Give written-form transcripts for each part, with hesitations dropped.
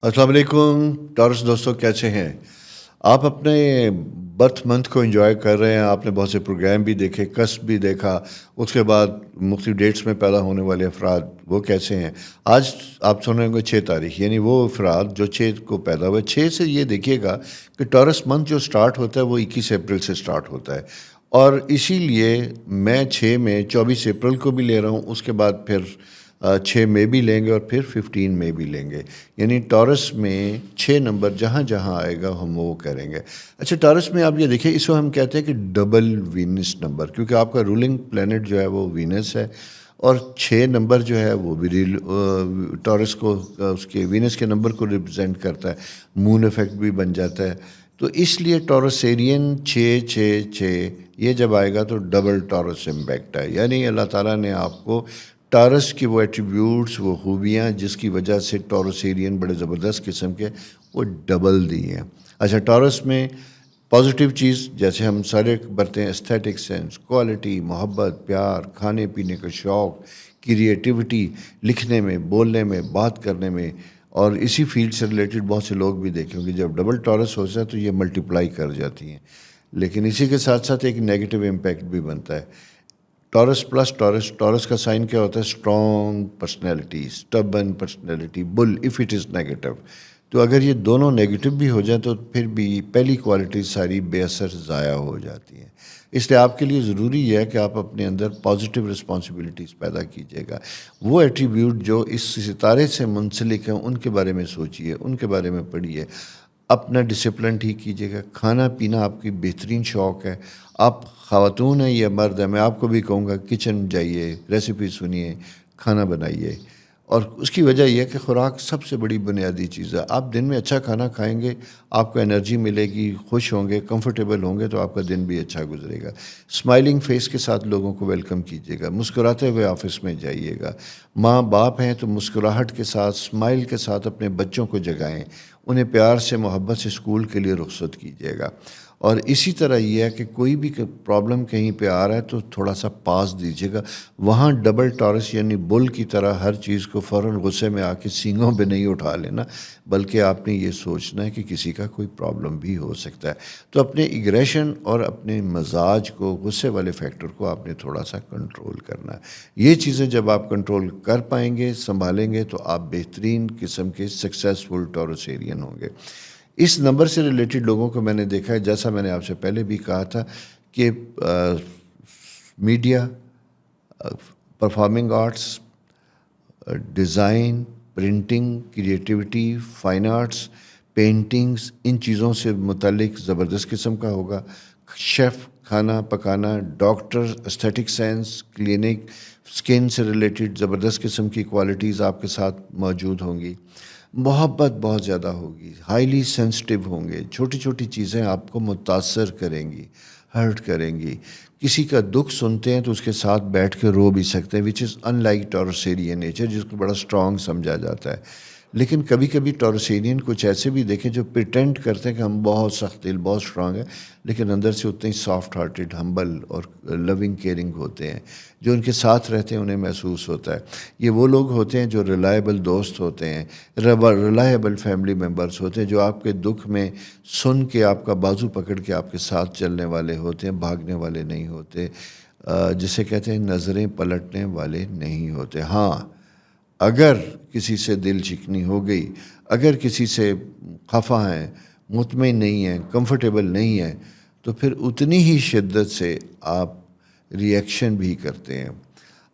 अस्सलाम वालेकुम टॉरस दोस्तों, कैसे हैं आप? अपने बर्थ मंथ को एंजॉय कर रहे हैं। आपने बहुत से प्रोग्राम भी देखे, कस्ब भी देखा। उसके बाद मुख्तलिफ डेट्स में पैदा होने वाले अफराद वो कैसे हैं। आज आप सुन रहे होंगे 6 तारीख, यानी वो अफराद जो 6 को पैदा हुए। 6 से ये देखिएगा कि टॉरस मंथ जो स्टार्ट होता है वो 21 अप्रैल से स्टार्ट होता है। और इसीलिए मैं 6 में 24 अप्रैल को भी ले रहा हूँ। उसके बाद फिर 6 में भी लेंगे और फिर 15 में भी लेंगे। यानी टॉरस में 6 नंबर जहाँ जहाँ आएगा हम वो करेंगे। अच्छा, टॉरस में आप ये देखिए, इसको हम कहते हैं कि डबल वीनस नंबर, क्योंकि आपका रूलिंग प्लेनेट जो है वो वीनस है। और 6 नंबर जो है वो भी टॉरस को उसके वीनस के नंबर को रिप्रेजेंट करता है। मून इफेक्ट भी बन जाता है। तो इसलिए टॉरसेरियन 6 6 6 ये जब आएगा तो डबल टॉरस इम्पैक्ट है। यानी अल्लाह ताला ने आपको टॉरस की वो एट्रीब्यूट्स, वो खूबियाँ जिसकी वजह से टॉरसेरियन बड़े ज़बरदस्त किस्म के, वो डबल दी हैं। अच्छा, टॉरस में पॉजिटिव चीज़ जैसे हम सारे बरते हैं, एस्थेटिक सेंस, क्वालिटी, मोहब्बत, प्यार, खाने पीने का शौक़, क्रिएटिविटी, लिखने में, बोलने में, बात करने में। और इसी फील्ड से रिलेटेड बहुत से लोग भी देखे होंगे, जब डबल टॉरस होता है तो ये मल्टीप्लाई कर जाती हैं। लेकिन इसी के साथ साथ एक नेगेटिव इम्पैक्ट भी बनता है। टॉरस प्लस टॉरस, टॉरस का साइन क्या होता है? Strong personality, stubborn personality, bull if it is negative. तो अगर ये दोनों नेगेटिव भी हो जाए तो फिर भी पहली क्वालिटी सारी बेअसर ज़ाया हो जाती हैं। इसलिए आपके लिए ज़रूरी है कि आप अपने अंदर पॉजिटिव रिस्पॉन्सिबिलिटीज़ पैदा कीजिएगा। वो एट्रीब्यूट जो इस सितारे से मुंसलिक हैं उनके बारे में सोचिए, उनके बारे में पढ़िए। अपना डिसिप्लिन ठीक कीजिएगा। खाना पीना आपकी बेहतरीन शौक़ है। आप ख़वातून हैं या मर्द हैं, मैं आपको भी कहूँगा किचन जाइए, रेसिपी सुनिए, खाना बनाइए। और उसकी वजह यह है कि खुराक सबसे बड़ी बुनियादी चीज़ है। आप दिन में अच्छा खाना खाएँगे, आपको एनर्जी मिलेगी, खुश होंगे, कंफर्टेबल होंगे, तो आपका दिन भी अच्छा गुजरेगा। स्माइलिंग फेस के साथ लोगों को वेलकम कीजिएगा, मुस्कुराते हुए ऑफ़िस में जाइएगा। माँ बाप हैं तो मुस्कुराहट के साथ, स्माइल के साथ अपने बच्चों को जगाएँ। उन्हें प्यार से, मोहब्बत से स्कूल के लिए रुखसत कीजिएगा। और इसी तरह ये है कि कोई भी प्रॉब्लम कहीं पे आ रहा है तो थोड़ा सा पास दीजिएगा। वहाँ डबल टॉरस यानी बुल की तरह हर चीज़ को फ़ौरन गुस्से में आके सींगों पे नहीं उठा लेना, बल्कि आपने ये सोचना है कि किसी का कोई प्रॉब्लम भी हो सकता है। तो अपने एग्रेशन और अपने मजाज को, गुस्से वाले फैक्टर को आपने थोड़ा सा कंट्रोल करना है। ये चीज़ें जब आप कंट्रोल कर पाएंगे, संभालेंगे, तो आप बेहतरीन किस्म के सक्सेसफुल टॉरसेरियन होंगे। इस नंबर से रिलेटेड लोगों को मैंने देखा है, जैसा मैंने आपसे पहले भी कहा था कि media, performing arts, design, printing, creativity, fine arts, paintings, इन चीज़ों से मुतल्लिक ज़बरदस्त किस्म का होगा। शेफ़, खाना पकाना, doctor, aesthetic sense, clinic, skin से रिलेटेड ज़बरदस्त किस्म की क्वालिटीज़ आपके साथ मौजूद होंगी। मोहब्बत बहुत ज़्यादा होगी, हाईली सेंसिटिव होंगे, छोटी छोटी चीज़ें आपको मुतासर करेंगी, हर्ट करेंगी। किसी का दुख सुनते हैं तो उसके साथ बैठ के रो भी सकते हैं, विच इज़ अनलाइक टॉरसेरियन नेचर, जिसको बड़ा स्ट्रॉन्ग समझा जाता है। लेकिन कभी कभी टॉरसेरियन कुछ ऐसे भी देखें जो प्रिटेंड करते हैं कि हम बहुत सख्त दिल, बहुत स्ट्रांग हैं, लेकिन अंदर से उतने ही सॉफ्ट हार्टेड, हम्बल और लविंग केयरिंग होते हैं। जो उनके साथ रहते हैं उन्हें महसूस होता है। ये वो लोग होते हैं जो रिलायबल दोस्त होते हैं, रिलायबल फैमिली मेम्बर्स होते हैं, जो आपके दुख में सुन के आपका बाजू पकड़ के आपके साथ चलने वाले होते हैं, भागने वाले नहीं होते। जिसे कहते हैं नज़रें पलटने वाले नहीं होते। हाँ, अगर किसी से दिल चिकनी हो गई, अगर किसी से खफा हैं, मुतमईन नहीं हैं, कंफर्टेबल नहीं हैं, तो फिर उतनी ही शिद्दत से आप रिएक्शन भी करते हैं।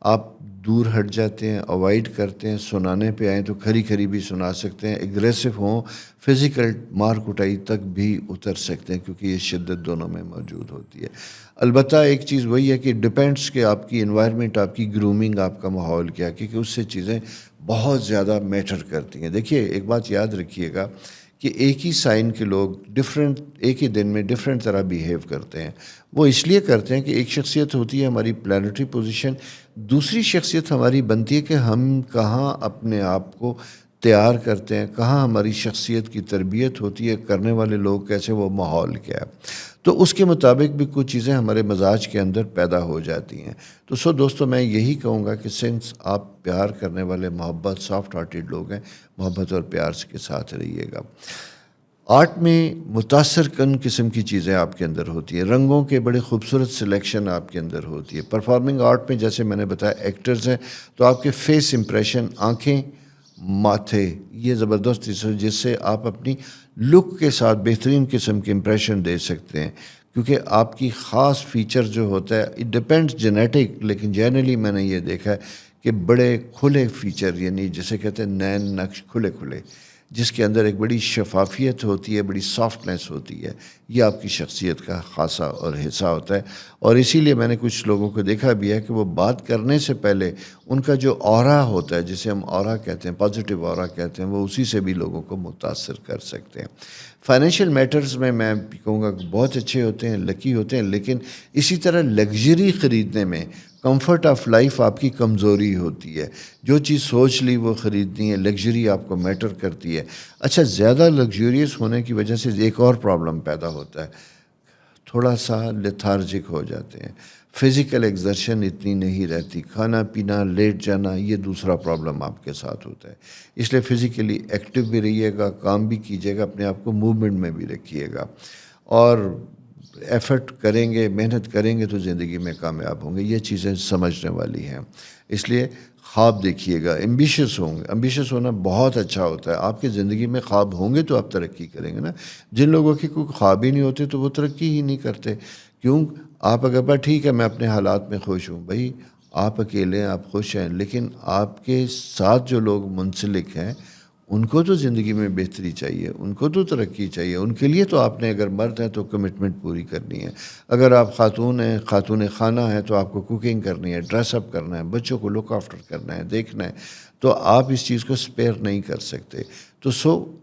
आप दूर हट जाते हैं, अवॉइड करते हैं। सुनाने पे आएँ तो खरी खरी भी सुना सकते हैं, एग्रेसिव हों, फिज़िकल मार कुटाई तक भी उतर सकते हैं, क्योंकि ये शिद्दत दोनों में मौजूद होती है। अलबत्ता एक चीज़ वही है कि डिपेंड्स कि आपकी एनवायरनमेंट, आपकी ग्रूमिंग, आपका माहौल क्या है, क्योंकि उससे चीज़ें बहुत ज़्यादा मैटर करती हैं। देखिए, एक बात याद रखिएगा कि एक ही साइन के लोग डिफरेंट, एक ही दिन में डिफरेंट तरह बिहेव करते हैं। वो इसलिए करते हैं कि एक शख्सियत होती है हमारी प्लानिटरी पोजीशन, दूसरी शख्सियत हमारी बनती है कि हम कहाँ अपने आप को तैयार करते हैं, कहाँ हमारी शख्सियत की तरबियत होती है, करने वाले लोग कैसे, वो माहौल क्या है। تو اس کے مطابق بھی کچھ چیزیں ہمارے مزاج کے اندر پیدا ہو جاتی ہیں. تو دوستو میں یہی کہوں گا کہ سنس آپ پیار کرنے والے محبت سافٹ ہارٹیڈ لوگ ہیں، محبت اور پیار کے ساتھ رہیے گا. آرٹ میں متاثر کن قسم کی چیزیں آپ کے اندر ہوتی ہیں، رنگوں کے بڑے خوبصورت سلیکشن آپ کے اندر ہوتی ہے. پرفارمنگ آرٹ میں جیسے میں نے بتایا ایکٹرز ہیں تو آپ کے فیس امپریشن، آنکھیں، ماتھے، یہ زبردست چیز ہے جس سے آپ اپنی لک کے ساتھ بہترین قسم کے امپریشن دے سکتے ہیں. کیونکہ آپ کی خاص فیچر جو ہوتا ہے اٹ ڈپینڈس جینیٹک، لیکن جنرلی میں نے یہ دیکھا ہے کہ بڑے کھلے فیچر، یعنی جسے کہتے ہیں نین نقش کھلے کھلے، جس کے اندر ایک بڑی شفافیت ہوتی ہے، بڑی سافٹنیس ہوتی ہے، یہ آپ کی شخصیت کا خاصہ اور حصہ ہوتا ہے. اور اسی لیے میں نے کچھ لوگوں کو دیکھا بھی ہے کہ وہ بات کرنے سے پہلے ان کا جو آرا ہوتا ہے، جسے ہم آرا کہتے ہیں، پازیٹیو آرا کہتے ہیں، وہ اسی سے بھی لوگوں کو متاثر کر سکتے ہیں. فائنینشیل میٹرز میں کہوں گا کہ بہت اچھے ہوتے ہیں، لکی ہوتے ہیں، لیکن اسی طرح لگژری خریدنے میں کمفرٹ آف لائف آپ کی کمزوری ہوتی ہے. جو چیز سوچ لی وہ خریدنی ہے، لگژری آپ کو میٹر کرتی ہے. اچھا، زیادہ لگژریس ہونے کی وجہ سے ایک اور پرابلم پیدا ہوتا ہے، تھوڑا سا لیتھارجک ہو جاتے ہیں، فزیکل ایگزرشن اتنی نہیں رہتی، کھانا پینا، لیٹ جانا، یہ دوسرا پرابلم آپ کے ساتھ ہوتا ہے. اس لیے فزیکلی ایکٹیو بھی رہیے گا، کام بھی کیجیے گا، اپنے آپ کو موومنٹ میں بھی رکھیے گا، اور ایفرٹ کریں گے، محنت کریں گے تو زندگی میں کامیاب ہوں گے. یہ چیزیں سمجھنے والی ہیں. اس لیے خواب دیکھیے گا، ایمبیشیس ہوں گے. ایمبیشیس ہونا بہت اچھا ہوتا ہے. آپ کی زندگی میں خواب ہوں گے تو آپ ترقی کریں گے نا. جن لوگوں کی کوئی خواب ہی نہیں ہوتے تو وہ ترقی ہی نہیں کرتے. کیوں؟ آپ اگر بات ٹھیک ہے میں اپنے حالات میں خوش ہوں، بھائی آپ اکیلے ہیں، آپ خوش ہیں، لیکن آپ کے ساتھ جو لوگ منسلک ہیں ان کو تو زندگی میں بہتری چاہیے، ان کو تو ترقی چاہیے. ان کے لیے تو آپ نے، اگر مرد ہیں تو کمٹمنٹ پوری کرنی ہے، اگر آپ خاتون ہیں، خاتون خانہ ہیں، تو آپ کو کوکنگ کرنی ہے، ڈریس اپ کرنا ہے، بچوں کو لک آفٹر کرنا ہے، دیکھنا ہے. تو آپ اس چیز کو سپیئر نہیں کر سکتے. تو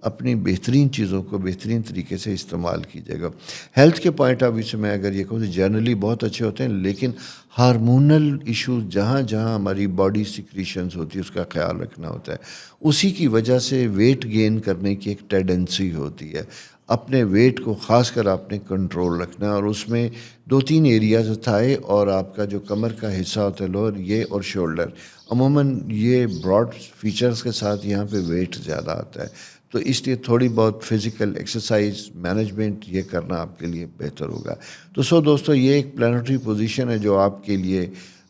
اپنی بہترین چیزوں کو بہترین طریقے سے استعمال کیجیے گا. ہیلتھ کے پوائنٹ آف ویو سے میں اگر یہ کہوں تو جنرلی بہت اچھے ہوتے ہیں، لیکن ہارمونل ایشوز جہاں جہاں ہماری باڈی سیکریشنز ہوتی ہے اس کا خیال رکھنا ہوتا ہے. اسی کی وجہ سے ویٹ گین کرنے کی ایک ٹینڈنسی ہوتی ہے. اپنے ویٹ کو خاص کر آپ نے کنٹرول رکھنا ہے، اور اس میں 2-3 ایریاز تھائے اور آپ کا جو کمر کا حصہ ہوتا ہے لوور، یہ اور شولڈر، عموماً یہ براڈ فیچرز کے ساتھ یہاں پہ ویٹ زیادہ آتا ہے. تو اس لیے تھوڑی بہت فزیکل ایکسرسائز مینجمنٹ یہ کرنا آپ کے لیے بہتر ہوگا. تو دوستو یہ ایک پلانٹری پوزیشن ہے جو آپ کے لیے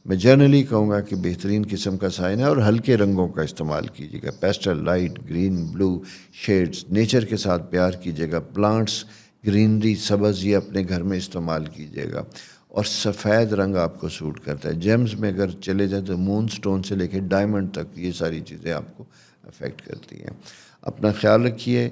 میں جنرلی کہوں گا کہ بہترین قسم کا سائن ہے. اور ہلکے رنگوں کا استعمال کیجیے گا، پیسٹل، لائٹ گرین، بلو شیڈز، نیچر کے ساتھ پیار کیجیے گا، پلانٹس، گرینری، سبز، یہ اپنے گھر میں استعمال کیجیے گا. اور سفید رنگ آپ کو سوٹ کرتا ہے. جیمز میں اگر چلے جائیں تو مون سٹون سے لے کے ڈائمنڈ تک یہ ساری چیزیں آپ کو افیکٹ کرتی ہیں. اپنا خیال رکھیے،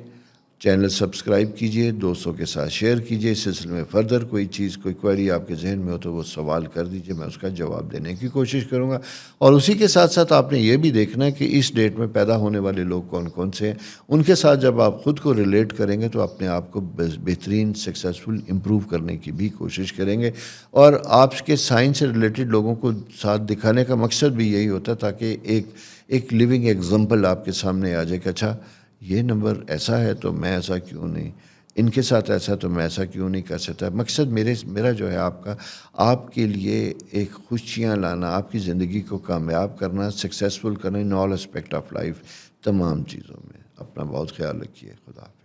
چینل سبسکرائب کیجئے، دوستوں کے ساتھ شیئر کیجئے. اس سلسلے میں فردر کوئی چیز، کوئی کوئری آپ کے ذہن میں ہو تو وہ سوال کر دیجئے، میں اس کا جواب دینے کی کوشش کروں گا. اور اسی کے ساتھ ساتھ آپ نے یہ بھی دیکھنا ہے کہ اس ڈیٹ میں پیدا ہونے والے لوگ کون کون سے ہیں. ان کے ساتھ جب آپ خود کو ریلیٹ کریں گے تو اپنے آپ کو بہترین سکسیسفل امپروو کرنے کی بھی کوشش کریں گے. اور آپ کے سائنس سے ریلیٹڈ لوگوں کو ساتھ دکھانے کا مقصد بھی یہی ہوتا ہے تاکہ ایک لیونگ ایگزامپل آپ کے سامنے آ جائے کہ اچھا یہ نمبر ایسا ہے تو میں ایسا کیوں نہیں، ان کے ساتھ ایسا تو میں ایسا کیوں نہیں کر سکتا. مقصد میرا جو ہے آپ کے لیے ایک خوشیاں لانا، آپ کی زندگی کو کامیاب کرنا، سکسیسفل کرنا ان آل اسپیکٹ آف لائف، تمام چیزوں میں. اپنا بہت خیال رکھیے. خدا حافظ.